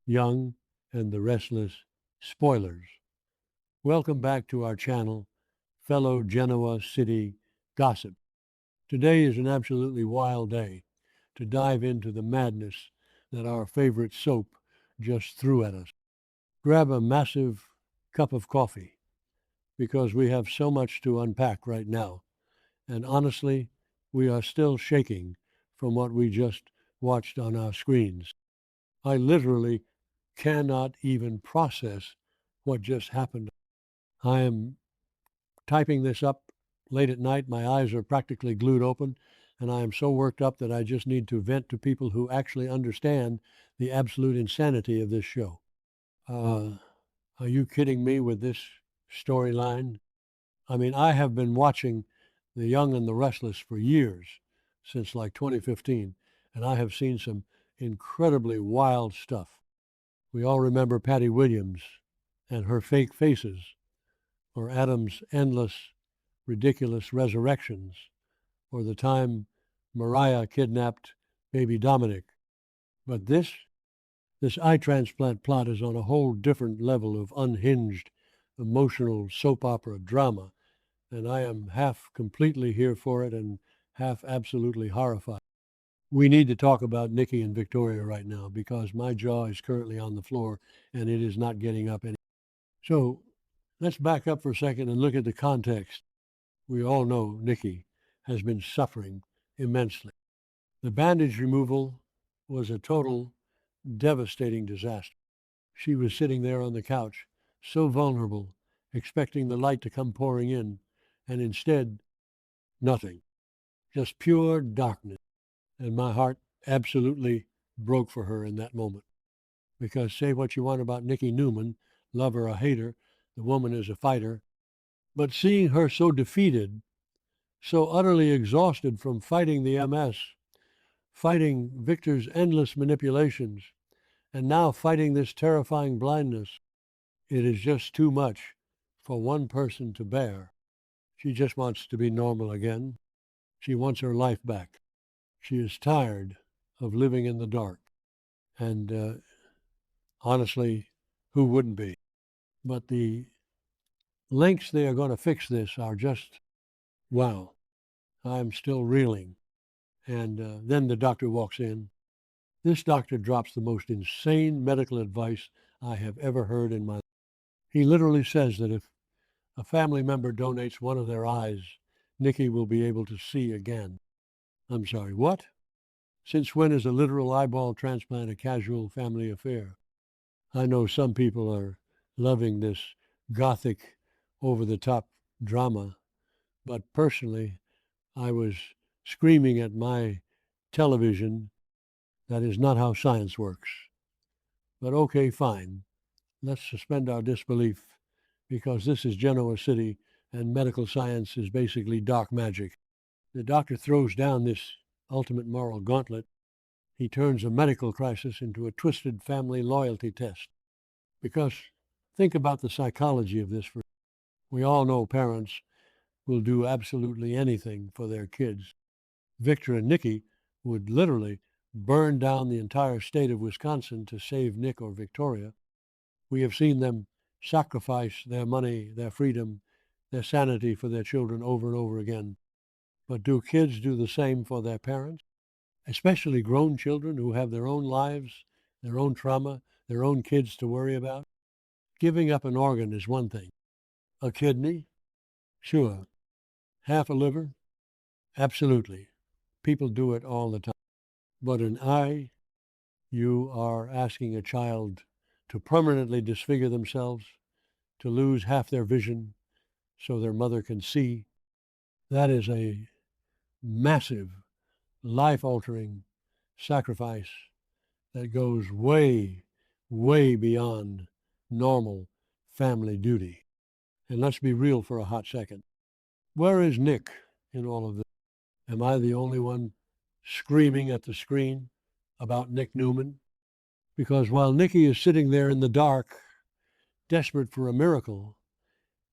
Young and the Restless Spoilers. Welcome back to our channel, fellow Genoa City gossip. Today is an absolutely wild day to dive into the madness that our favorite soap just threw at us. Grab a massive cup of coffee because we have so much to unpack right now. And honestly, we are still shaking from what we just watched on our screens. I literally cannot even process what just happened. I am typing this up late at night. My eyes are practically glued open, and I am so worked up that I just need to vent to people who actually understand the absolute insanity of this show. Are you kidding me with this storyline? I mean, I have been watching The Young and the Restless for years, since like 2015, and I have seen some incredibly wild stuff. We all remember Patty Williams and her fake faces, or Adam's endless, ridiculous resurrections, or the time Mariah kidnapped baby Dominic. But this eye transplant plot is on a whole different level of unhinged, emotional soap opera drama, and I am half completely here for it and half absolutely horrified. We need to talk about Nikki and Victoria right now because my jaw is currently on the floor and it is not getting up any. So let's back up for a second and look at the context. We all know Nikki has been suffering immensely. The bandage removal was a total devastating disaster. She was sitting there on the couch, so vulnerable, expecting the light to come pouring in, and instead, nothing. Just pure darkness. And my heart absolutely broke for her in that moment. Because say what you want about Nikki Newman, love her or hate her, the woman is a fighter. But seeing her so defeated, so utterly exhausted from fighting the MS, fighting Victor's endless manipulations, and now fighting this terrifying blindness, it is just too much for one person to bear. She just wants to be normal again. She wants her life back. She is tired of living in the dark. And honestly, who wouldn't be? But the lengths they are going to fix this are just, wow. I'm still reeling. And then the doctor walks in. This doctor drops the most insane medical advice I have ever heard in my life. He literally says that if a family member donates one of their eyes, Nikki will be able to see again. I'm sorry, what? Since when is a literal eyeball transplant a casual family affair? I know some people are loving this gothic, over-the-top drama, but personally, I was screaming at my television, that is not how science works. But okay, fine. Let's suspend our disbelief because this is Genoa City and medical science is basically dark magic. The doctor throws down this ultimate moral gauntlet. He turns a medical crisis into a twisted family loyalty test. Because think about the psychology of this. We all know parents will do absolutely anything for their kids. Victor and Nikki would literally burn down the entire state of Wisconsin to save Nick or Victoria. We have seen them sacrifice their money, their freedom, their sanity for their children over and over again. But do kids do the same for their parents? Especially grown children who have their own lives, their own trauma, their own kids to worry about? Giving up an organ is one thing. A kidney? Sure. Half a liver? Absolutely. People do it all the time. But an eye? You are asking a child to permanently disfigure themselves, to lose half their vision so their mother can see. That is a massive, life-altering sacrifice that goes way, way beyond normal family duty. And let's be real for a hot second. Where is Nick in all of this? Am I the only one screaming at the screen about Nick Newman? Because while Nikki is sitting there in the dark, desperate for a miracle,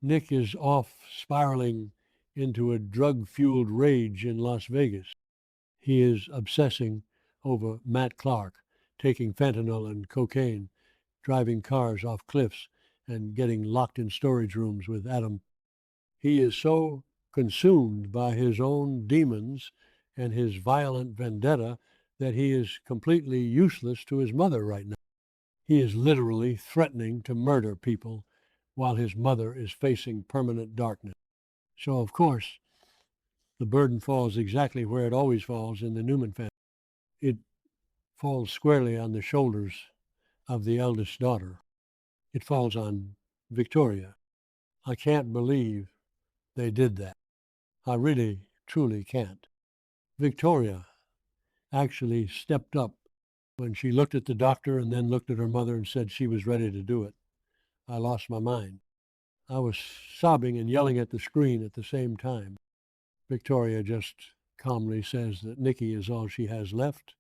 Nick is off spiraling into a drug-fueled rage in Las Vegas. He is obsessing over Matt Clark, taking fentanyl and cocaine driving cars off cliffs and getting locked in storage rooms with Adam. He is so consumed by his own demons and his violent vendetta that he is completely useless to his mother right now. He is literally threatening to murder people while his mother is facing permanent darkness. So, of course, the burden falls exactly where it always falls in the Newman family. It falls squarely on the shoulders of the eldest daughter. It falls on Victoria. I can't believe they did that. I really, truly can't. Victoria actually stepped up when she looked at the doctor and then looked at her mother and said she was ready to do it. I lost my mind. I was sobbing and yelling at the screen at the same time. Victoria just calmly says that Nikki is all she has left,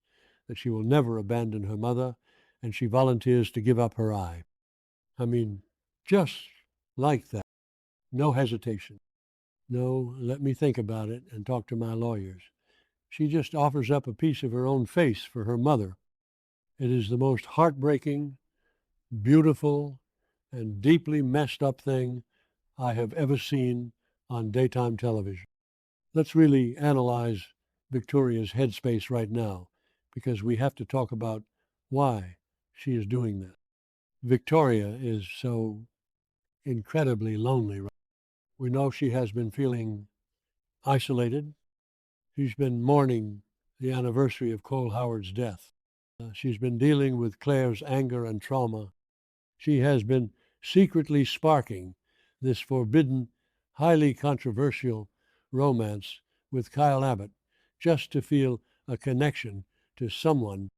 that she will never abandon her mother, and she volunteers to give up her eye. I mean, just like that. No hesitation. No, let me think about it and talk to my lawyers. She just offers up a piece of her own face for her mother. It is the most heartbreaking, beautiful, and deeply messed up thing I have ever seen on daytime television. Let's really analyze Victoria's headspace right now, because we have to talk about why she is doing that. Victoria is so incredibly lonely. We know she has been feeling isolated. She's been mourning the anniversary of Cole Howard's death. She's been dealing with Claire's anger and trauma. She has been secretly sparking this forbidden, highly controversial romance with Kyle Abbott just to feel a connection to someone.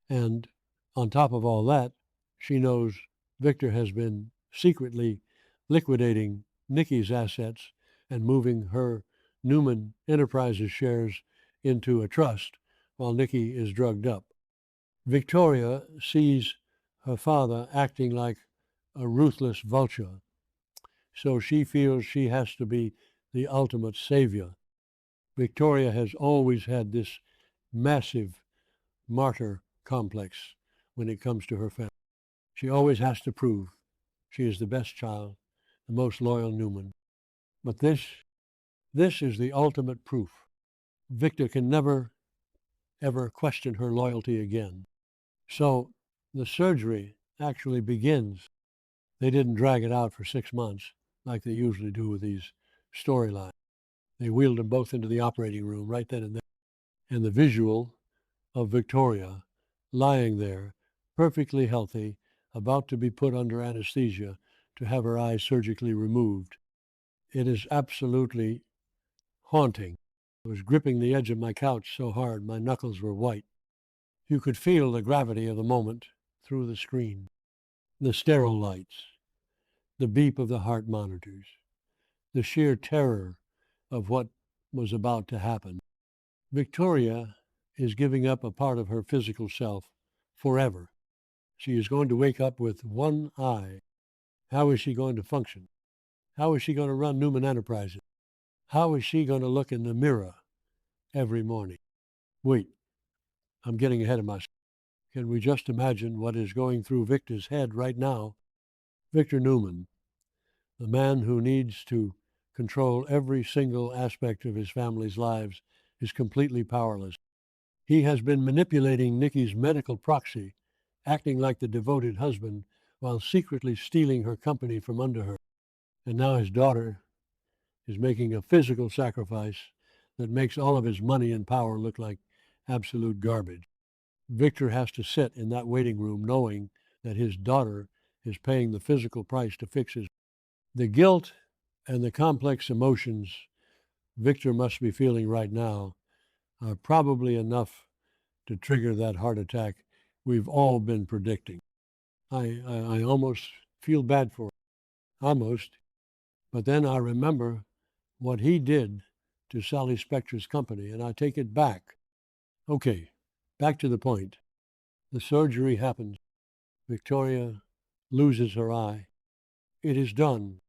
And on top of all that, she knows Victor has been secretly liquidating Nikki's assets and moving her Newman Enterprises shares into a trust while Nikki is drugged up. Victoria sees her father acting like a ruthless vulture, so she feels she has to be the ultimate savior. Victoria has always had this massive martyr complex when it comes to her family. She always has to prove she is the best child, the most loyal Newman. But this is the ultimate proof. Victor can never, ever question her loyalty again. So the surgery actually begins. They didn't drag it out for 6 months like they usually do with these storylines. They wheeled them both into the operating room right then and there. And the visual of Victoria lying there, perfectly healthy, about to be put under anesthesia to have her eyes surgically removed. It is absolutely haunting. I was gripping the edge of my couch so hard my knuckles were white. You could feel the gravity of the moment through the screen. The sterile lights, the beep of the heart monitors, the sheer terror of what was about to happen. Victoria is giving up a part of her physical self forever. She is going to wake up with one eye. How is she going to function? How is she going to run Newman Enterprises? How is she going to look in the mirror every morning? Wait, I'm getting ahead of myself. Can we just imagine what is going through Victor's head right now? Victor Newman, the man who needs to control every single aspect of his family's lives, is completely powerless. He has been manipulating Nikki's medical proxy, acting like the devoted husband, while secretly stealing her company from under her. And now his daughter is making a physical sacrifice that makes all of his money and power look like absolute garbage. Victor has to sit in that waiting room knowing that his daughter is paying the physical price to fix his. The guilt and the complex emotions Victor must be feeling right now are probably enough to trigger that heart attack we've all been predicting. I almost feel bad for him, almost. But then I remember what he did to Sally Spectra's company, and I take it back. Okay, back to the point. The surgery happens. Victoria loses her eye. It is done.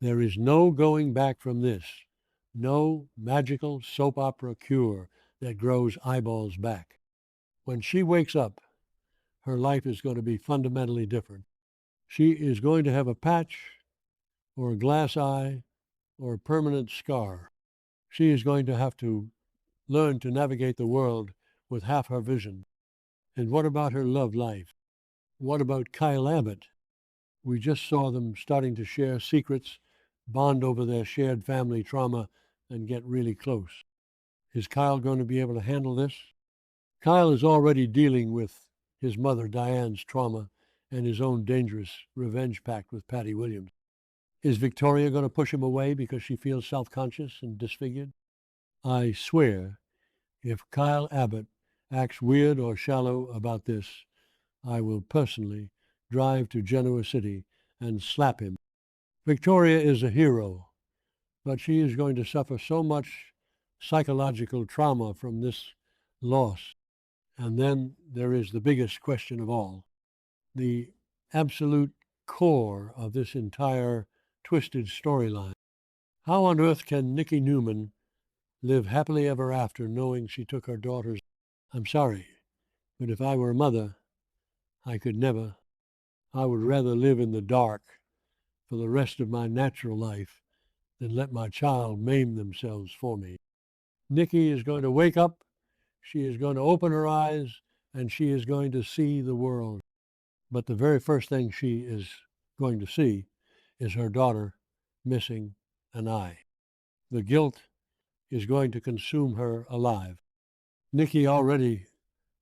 There is no going back from this. No magical soap opera cure that grows eyeballs back. When she wakes up, her life is going to be fundamentally different. She is going to have a patch or a glass eye or a permanent scar. She is going to have to learn to navigate the world with half her vision. And what about her love life? What about Kyle Abbott? We just saw them starting to share secrets, bond over their shared family trauma, and get really close. Is Kyle going to be able to handle this? Kyle is already dealing with his mother Diane's trauma and his own dangerous revenge pact with Patty Williams. Is Victoria going to push him away because she feels self-conscious and disfigured? I swear, if Kyle Abbott acts weird or shallow about this, I will personally drive to Genoa City and slap him. Victoria is a hero, but she is going to suffer so much psychological trauma from this loss. And then there is the biggest question of all, the absolute core of this entire twisted storyline. How on earth can Nikki Newman live happily ever after knowing she took her daughter's? I'm sorry, but if I were a mother, I could never. I would rather live in the dark for the rest of my natural life than let my child maim themselves for me. Nikki is going to wake up, she is going to open her eyes, and she is going to see the world. But the very first thing she is going to see is her daughter missing an eye. The guilt is going to consume her alive. Nikki already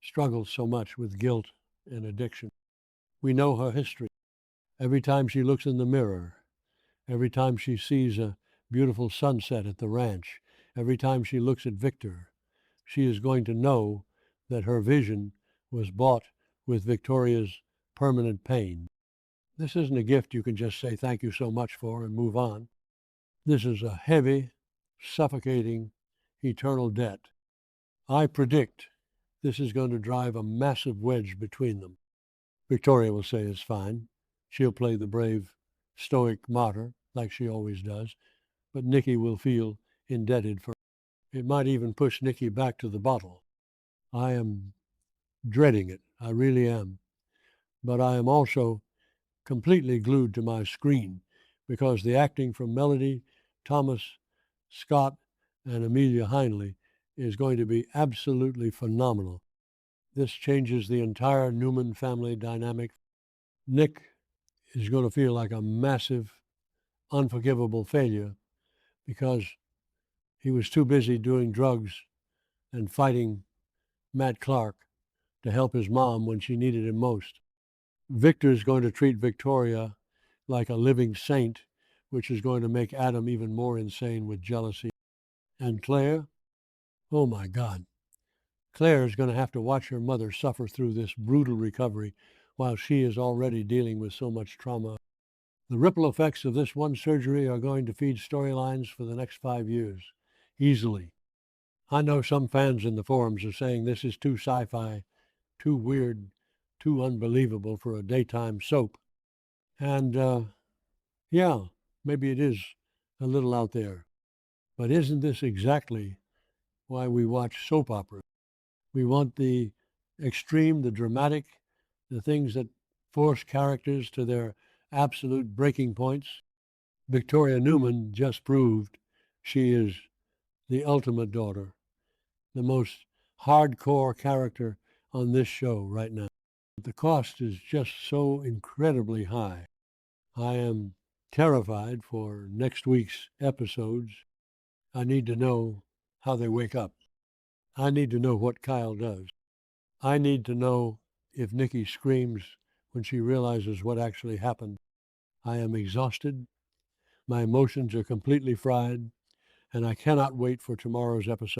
struggles so much with guilt and addiction. We know her history. Every time she looks in the mirror, every time she sees a beautiful sunset at the ranch, every time she looks at Victor, she is going to know that her vision was bought with Victoria's permanent pain. This isn't a gift you can just say thank you so much for and move on. This is a heavy, suffocating, eternal debt. I predict this is going to drive a massive wedge between them. Victoria will say it's fine. She'll play the brave, stoic martyr like she always does, but Nikki will feel indebted for it. It might even push Nikki back to the bottle. I am dreading it. I really am. But I am also completely glued to my screen because the acting from Melody, Thomas, Scott, and Amelia Heinle is going to be absolutely phenomenal. This changes the entire Newman family dynamic. Nick is going to feel like a massive, unforgivable failure because he was too busy doing drugs and fighting Matt Clark to help his mom when she needed him most. Victor is going to treat Victoria like a living saint, which is going to make Adam even more insane with jealousy. And Claire, oh my God, Claire is going to have to watch her mother suffer through this brutal recovery while she is already dealing with so much trauma. The ripple effects of this one surgery are going to feed storylines for the next 5 years, easily. I know some fans in the forums are saying this is too sci-fi, too weird, too unbelievable for a daytime soap. And yeah, maybe it is a little out there. But isn't this exactly why we watch soap operas? We want the extreme, the dramatic, the things that force characters to their absolute breaking points. Victoria Newman just proved she is the ultimate daughter, the most hardcore character on this show right now. The cost is just so incredibly high. I am terrified for next week's episodes. I need to know how they wake up. I need to know what Kyle does. I need to know if Nikki screams when she realizes what actually happened. I am exhausted. My emotions are completely fried, and I cannot wait for tomorrow's episode.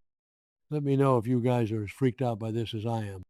Let me know if you guys are as freaked out by this as I am.